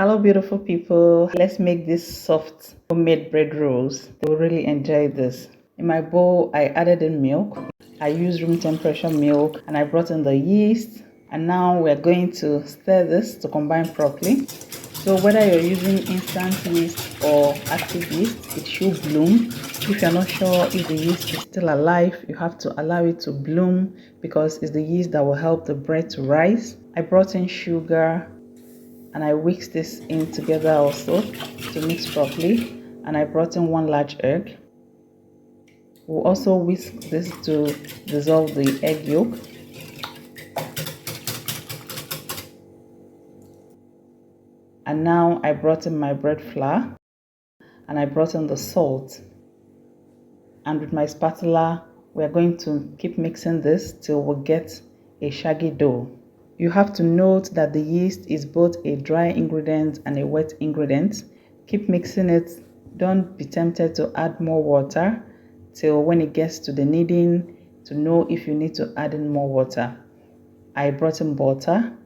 Hello, beautiful people. Let's make this soft homemade bread rolls. They will really enjoy this. In my bowl, I added in milk. I used room temperature milk and I brought in the yeast. And now we're going to stir this to combine properly. So whether you're using instant yeast or active yeast, it should bloom. If you're not sure if the yeast is still alive, you have to allow it to bloom because it's the yeast that will help the bread to rise. I brought in sugar and I whisked this in together also to mix properly, and I brought in 1 large egg. We'll also whisk this to dissolve the egg yolk. And now I brought in my bread flour and I brought in the salt, and with my spatula we're going to keep mixing this till we get a shaggy dough. You have to note that the yeast is both a dry ingredient and a wet ingredient. Keep mixing it. Don't be tempted to add more water till when it gets to the kneading to know if you need to add in more water. I brought in butter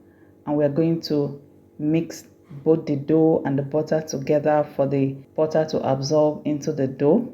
and we're going to mix both the dough and the butter together for the butter to absorb into the dough.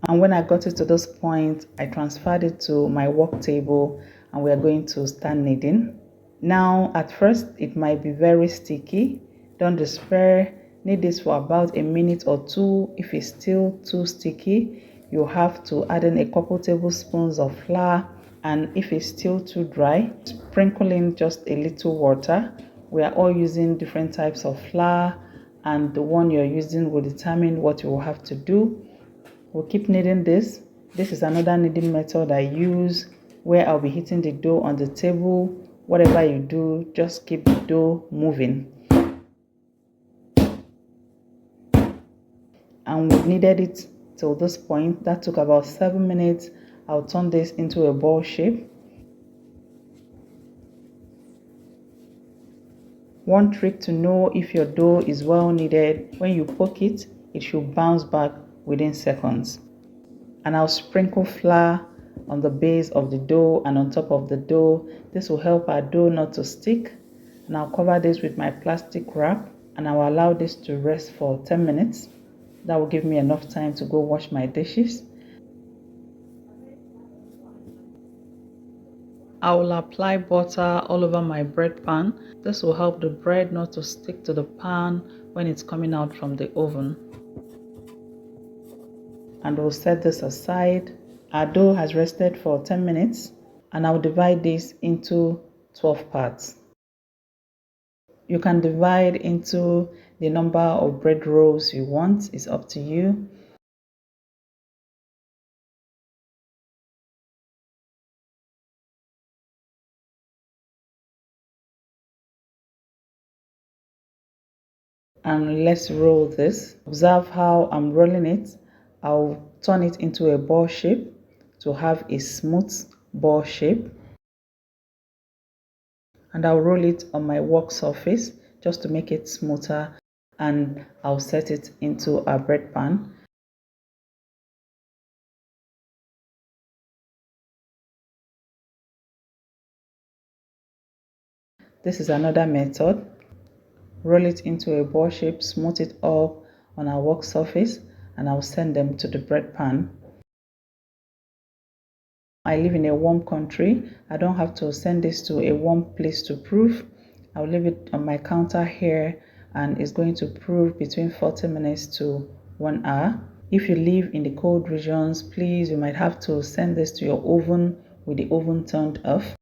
And when I got it to this point, I transferred it to my work table and we are going to start kneading. Now, at first, it might be very sticky. Don't despair. Knead this for about a minute or two. If it's still too sticky, you have to add in a couple tablespoons of flour. And if it's still too dry, sprinkle in just a little water. We are all using different types of flour, and the one you're using will determine what you will have to do. We'll keep kneading this. This is another kneading method I use where I'll be hitting the dough on the table. Whatever you do, just keep the dough moving. And we've kneaded it till this point. That took about 7 minutes. I'll turn this into a ball shape. One trick to know if your dough is well kneaded, when you poke it, it should bounce back within seconds. And I'll sprinkle flour on the base of the dough and on top of the dough. This will help our dough not to stick. And I'll cover this with my plastic wrap and I'll allow this to rest for 10 minutes. That will give me enough time to go wash my dishes. I will apply butter all over my bread pan. This will help the bread not to stick to the pan when it's coming out from the oven. And we'll set this aside. Our dough has rested for 10 minutes and I'll divide this into 12 parts. You can divide into the number of bread rolls you want. It's up to you. And let's roll this. Observe how I'm rolling it. I'll turn it into a ball shape to have a smooth ball shape. And I'll roll it on my work surface just to make it smoother, and I'll set it into a bread pan. This is another method. Roll it into a ball shape, smooth it up on our work surface, and I'll send them to the bread pan. I live in a warm country. I don't have to send this to a warm place to proof. I'll leave it on my counter here and it's going to proof between 40 minutes to 1 hour. If you live in the cold regions, please, you might have to send this to your oven with the oven turned off.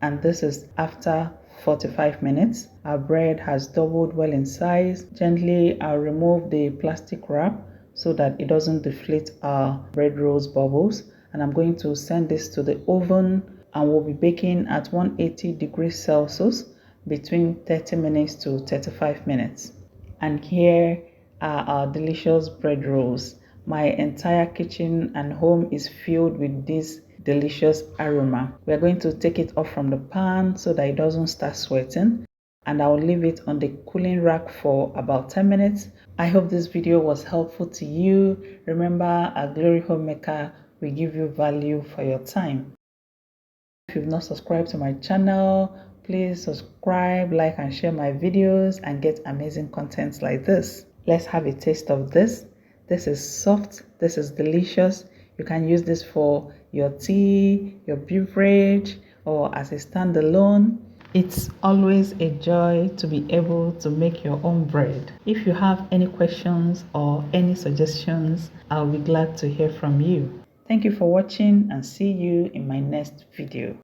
And this is after 45 minutes. Our bread has doubled well in size. Gently, I'll remove the plastic wrap so that it doesn't deflate our bread rolls bubbles. And I'm going to send this to the oven and we'll be baking at 180 degrees Celsius between 30 minutes to 35 minutes. And here are our delicious bread rolls. My entire kitchen and home is filled with this delicious aroma. We are going to take it off from the pan so that it doesn't start sweating, and I'll leave it on the cooling rack for about 10 minutes. I hope this video was helpful to you. Remember, at Glory Homemaker, we give you value for your time. If you've not subscribed to my channel, Please subscribe, like, and share my videos and get amazing contents like this. Let's have a taste of this. This is soft. This is delicious. You can use this for your tea, your beverage, or as a standalone. It's always a joy to be able to make your own bread. If you have any questions or any suggestions, I'll be glad to hear from you. Thank you for watching and see you in my next video.